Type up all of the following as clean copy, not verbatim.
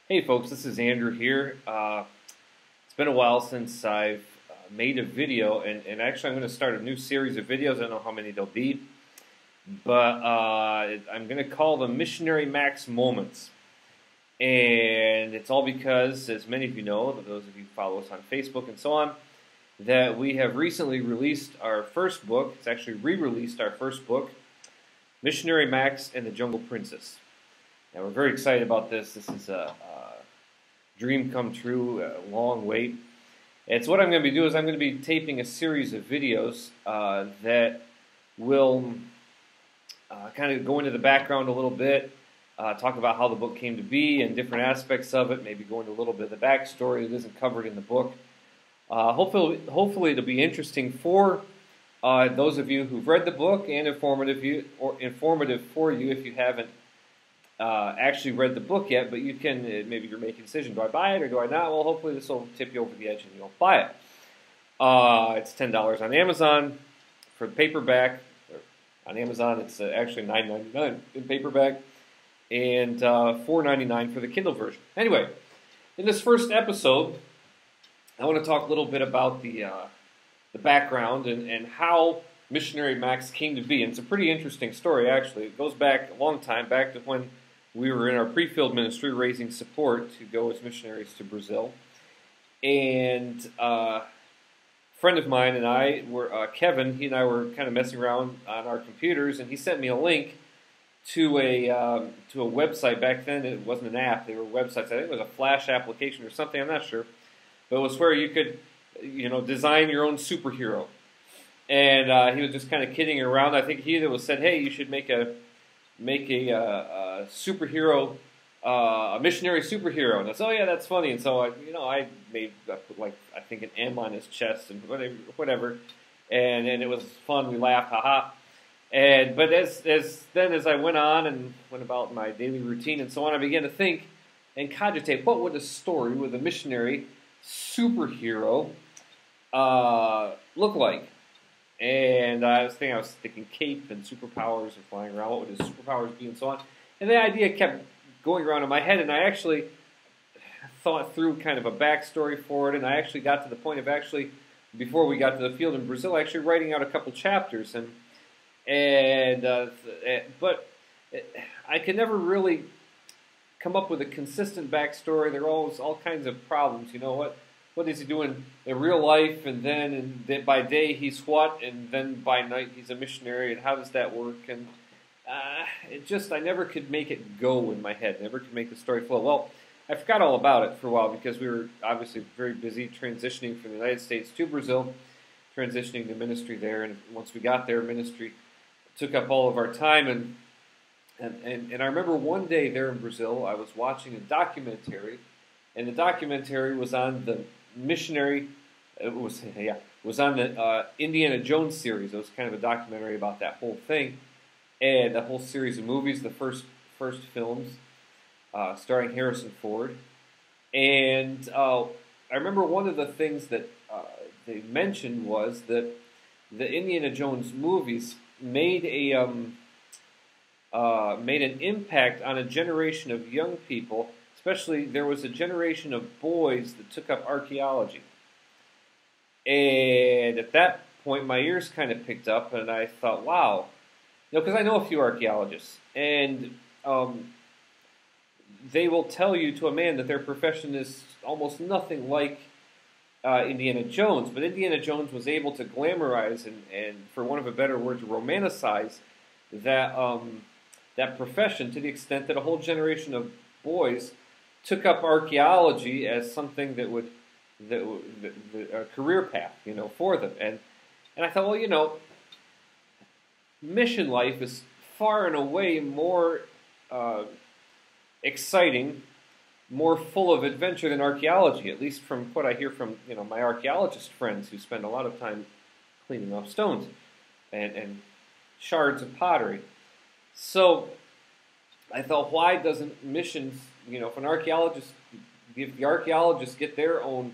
Hey folks, this is Andrew here. It's been a while since I've made a video, and actually I'm going to start a new series of videos. I don't know how many there'll be, but I'm going to call them Missionary Max Moments. And it's all because, as many of you know, those of you who follow us on Facebook and so on, that we have recently released our first book. It's actually re-released our first book, Missionary Max and the Jungle Princess. And we're very excited about this. This is a dream come true, a long wait. And so what I'm going to be doing is I'm going to be taping a series of videos that will kind of go into the background a little bit, talk about how the book came to be and different aspects of it, maybe go into a little bit of the backstory that isn't covered in the book. Hopefully it'll be interesting for those of you who've read the book and informative for you if you haven't actually read the book yet, but you can, maybe you're making a decision, do I buy it or do I not? Well, hopefully this will tip you over the edge and you'll buy it. It's $10 on Amazon for the paperback. On Amazon, it's actually $9.99 in paperback and $4.99 for the Kindle version. Anyway, in this first episode, I want to talk a little bit about the background and how Missionary Max came to be. And it's a pretty interesting story, actually. It goes back a long time, back to when we were in our pre-field ministry raising support to go as missionaries to Brazil. And a friend of mine and I were, Kevin, he and I were kind of messing around on our computers, and he sent me a link to a website. Back then it wasn't an app, they were websites. I think it was a Flash application or something, I'm not sure. But it was where you could, design your own superhero. And he was just kind of kidding around. I think he said, "Hey, you should make a superhero, a missionary superhero." And I said, "Oh yeah, that's funny." And so I made like I think an M on his chest and whatever, and it was fun. We laughed, haha. But as I went on and went about my daily routine and so on, I began to think and cogitate, what would a story with a missionary superhero look like? And I was thinking cape and superpowers and flying around. What would his superpowers be and so on? And the idea kept going around in my head, and I actually thought through kind of a backstory for it, and I actually got to the point of before we got to the field in Brazil, actually writing out a couple chapters. But I could never really come up with a consistent backstory. There are always all kinds of problems. What is he doing in real life, and then by day he's what, and then by night he's a missionary, and how does that work? And I never could make it go in my head, never could make the story flow. Well, I forgot all about it for a while because we were obviously very busy transitioning from the United States to Brazil, transitioning to ministry there, and once we got there, ministry took up all of our time, and I remember one day there in Brazil, I was watching a documentary, and the documentary was on the missionary. It was on the Indiana Jones series. It was kind of a documentary about that whole thing, and the whole series of movies. The first films, starring Harrison Ford, and I remember one of the things that they mentioned was that the Indiana Jones movies made an impact on a generation of young people. Especially, there was a generation of boys that took up archaeology. And at that point, my ears kind of picked up, and I thought, wow. Because I know a few archaeologists, and they will tell you to a man that their profession is almost nothing like Indiana Jones. But Indiana Jones was able to glamorize and for want of a better word, to romanticize that profession to the extent that a whole generation of boys took up archaeology as something that would a career path, for them. And I thought, well, mission life is far and away more exciting, more full of adventure than archaeology, at least from what I hear from my archaeologist friends who spend a lot of time cleaning off stones and shards of pottery. So I thought, why doesn't missions, if the archaeologists get their own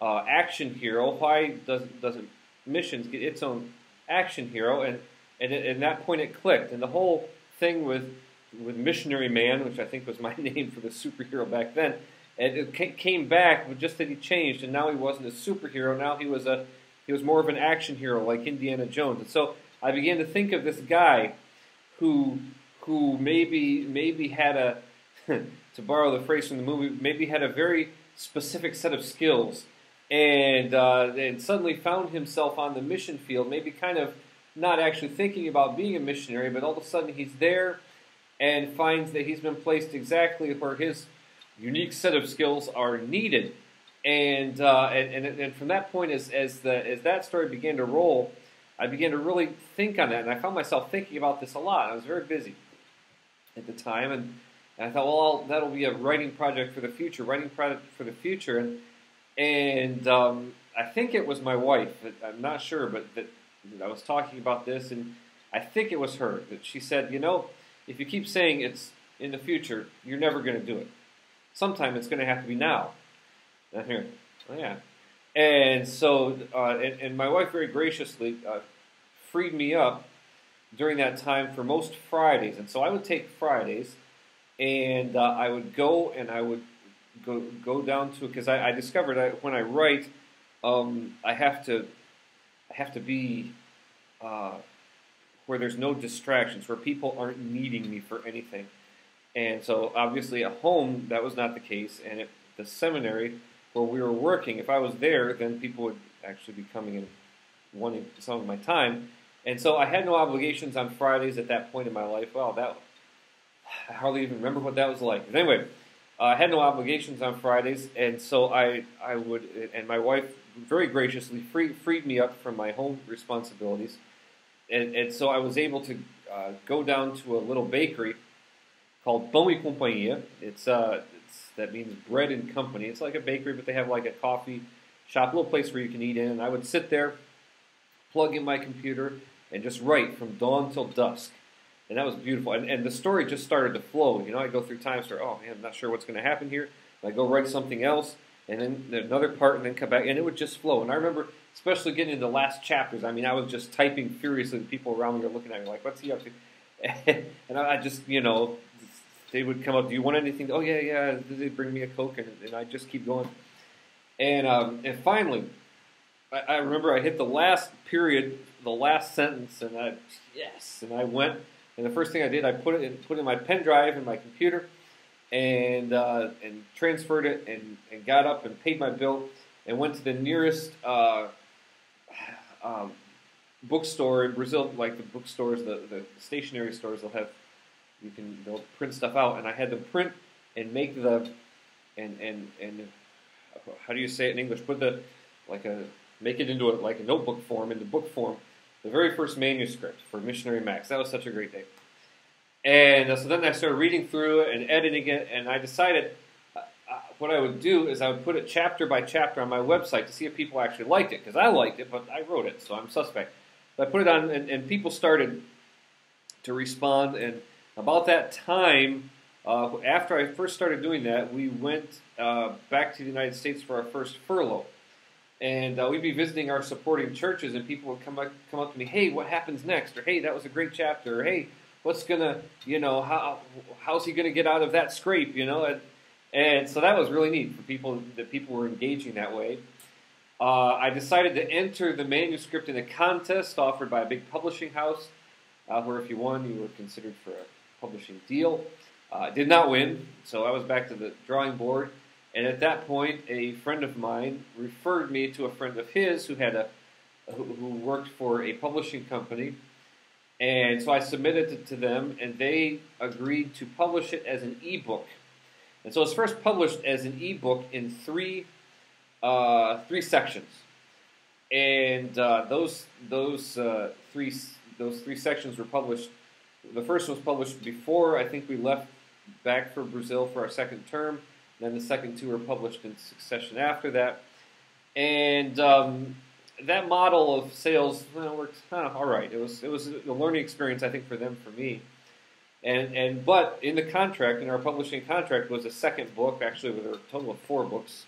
action hero, why doesn't missions get its own action hero? And at that point it clicked. And the whole thing with with Missionary Man, which I think was my name for the superhero back then. And it came back, but just that he changed, and now he wasn't a superhero. Now he was more of an action hero, like Indiana Jones. And so I began to think of this guy who maybe had a, to borrow the phrase from the movie, maybe had a very specific set of skills, and suddenly found himself on the mission field, maybe kind of not actually thinking about being a missionary, but all of a sudden he's there and finds that he's been placed exactly where his unique set of skills are needed. And from that point, as that story began to roll, I began to really think on that, and I found myself thinking about this a lot. I was very busy at the time, and I thought, well, that'll be a writing project for the future, and I think it was my wife. I'm not sure, but that I was talking about this, and I think it was her that she said, you know, if you keep saying it's in the future, you're never going to do it. Sometime it's going to have to be now. And here, oh yeah. And so, and my wife very graciously freed me up during that time for most Fridays. And so I would take Fridays, and I would go and I would go down to, because I discovered that when I write, I have to be where there's no distractions, where people aren't needing me for anything. And so obviously at home that was not the case, and at the seminary where we were working, if I was there, then people would actually be coming and wanting some of my time. And so I had no obligations on Fridays at that point in my life. Well, I hardly even remember what that was like. But anyway, I had no obligations on Fridays, and so I would, and my wife very graciously freed me up from my home responsibilities. And so I was able to go down to a little bakery called Pão e Companhia. That means bread and company. It's like a bakery, but they have like a coffee shop, a little place where you can eat in. And I would sit there, plug in my computer, and just write from dawn till dusk. And that was beautiful. And the story just started to flow. You know, I go through times where, oh man, I'm not sure what's going to happen here. And I go write something else, and then another part, and then come back, and it would just flow. And I remember, especially getting into the last chapters, I mean, I was just typing furiously. The people around me were looking at me like, what's he up to? And I just, you know, they would come up, do you want anything? Oh, yeah. They'd bring me a Coke, and I'd just keep going. And finally, I remember I hit the last period, the last sentence, and I went. And the first thing I did, I put in my pen drive in my computer, and transferred it, and got up and paid my bill, and went to the nearest bookstore in Brazil, like the bookstores, the stationery stores. They'll print stuff out, and I had them print and make and how do you say it in English? Make it into a notebook form, into book form. The very first manuscript for Missionary Max. That was such a great day. And so then I started reading through it and editing it, and I decided what I would do is I would put it chapter by chapter on my website to see if people actually liked it, because I liked it, but I wrote it, so I'm suspect. So I put it on, and people started to respond, and about that time, after I first started doing that, we went back to the United States for our first furlough. And we'd be visiting our supporting churches, and people would come up to me, hey, what happens next? Or, hey, that was a great chapter. Or, hey, what's going to, how's he going to get out of that scrape, And so that was really neat for people, that people were engaging that way. I decided to enter the manuscript in a contest offered by a big publishing house, where if you won, you were considered for a publishing deal. Did not win, so I was back to the drawing board. And at that point, a friend of mine referred me to a friend of his who worked for a publishing company. And so I submitted it to them, and they agreed to publish it as an ebook. And so it's first published as an ebook in three sections. And those three sections were published. The first was published before I think we left back for Brazil for our second term. Then the second two were published in succession after that. And that model of sales worked all right. It was a learning experience, I think, for them, for me. But in the contract, in our publishing contract, was a second book, actually with a total of 4 books.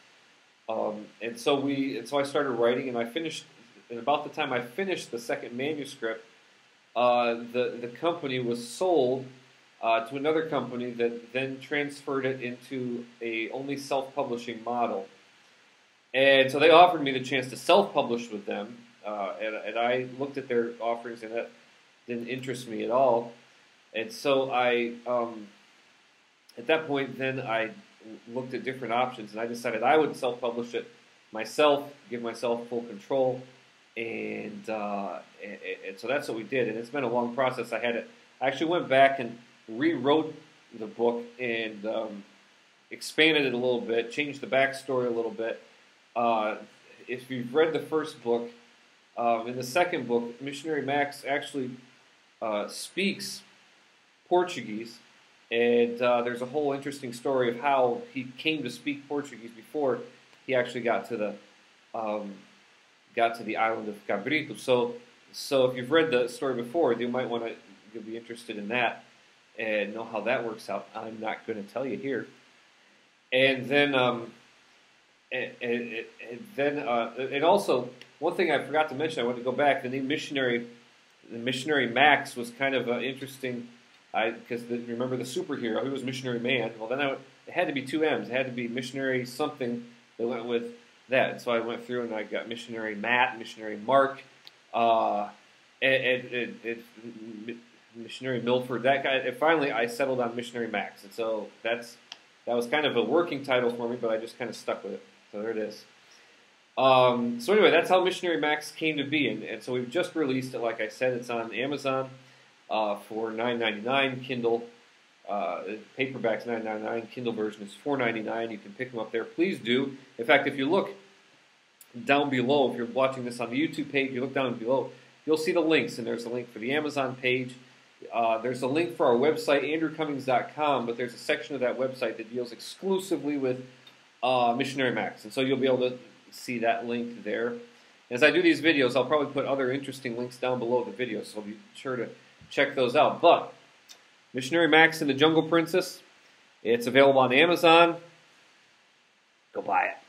And so I started writing, and I finished. And about the time I finished the second manuscript, the company was sold to another company that then transferred it into a only self-publishing model. And so they offered me the chance to self-publish with them, and I looked at their offerings, and that didn't interest me at all. And so at that point, then I looked at different options, and I decided I would self-publish it myself, give myself full control, and so that's what we did. And it's been a long process. I actually went back and rewrote the book and expanded it a little bit, changed the backstory a little bit. If you've read the first book, in the second book, Missionary Max actually speaks Portuguese, and there's a whole interesting story of how he came to speak Portuguese before he actually got to the island of Cabrito. So if you've read the story before, you'll be interested in that and know how that works out. I'm not going to tell you here. And then and also one thing I forgot to mention, I want to go back. The name Missionary Max was kind of interesting. Because remember the superhero, he was Missionary Man. Well, then it had to be two M's. It had to be Missionary something that went with that. And so I went through and I got Missionary Matt, Missionary Mark, Missionary Milford, that guy. And finally, I settled on Missionary Max. And so that was kind of a working title for me, but I just kind of stuck with it. So there it is. So anyway, that's how Missionary Max came to be. And so we've just released it. Like I said, it's on Amazon. For $9.99, Kindle paperback's $9.99, Kindle version is $4.99. You can pick them up there. Please do. In fact, if you look down below, if you're watching this on the YouTube page, you look down below, you'll see the links, and there's a link for the Amazon page. There's a link for our website, andrewcummings.com, but there's a section of that website that deals exclusively with Missionary Max, and so you'll be able to see that link there. As I do these videos, I'll probably put other interesting links down below the video, so be sure to check those out. But Missionary Max and the Jungle Princess, it's available on Amazon. Go buy it.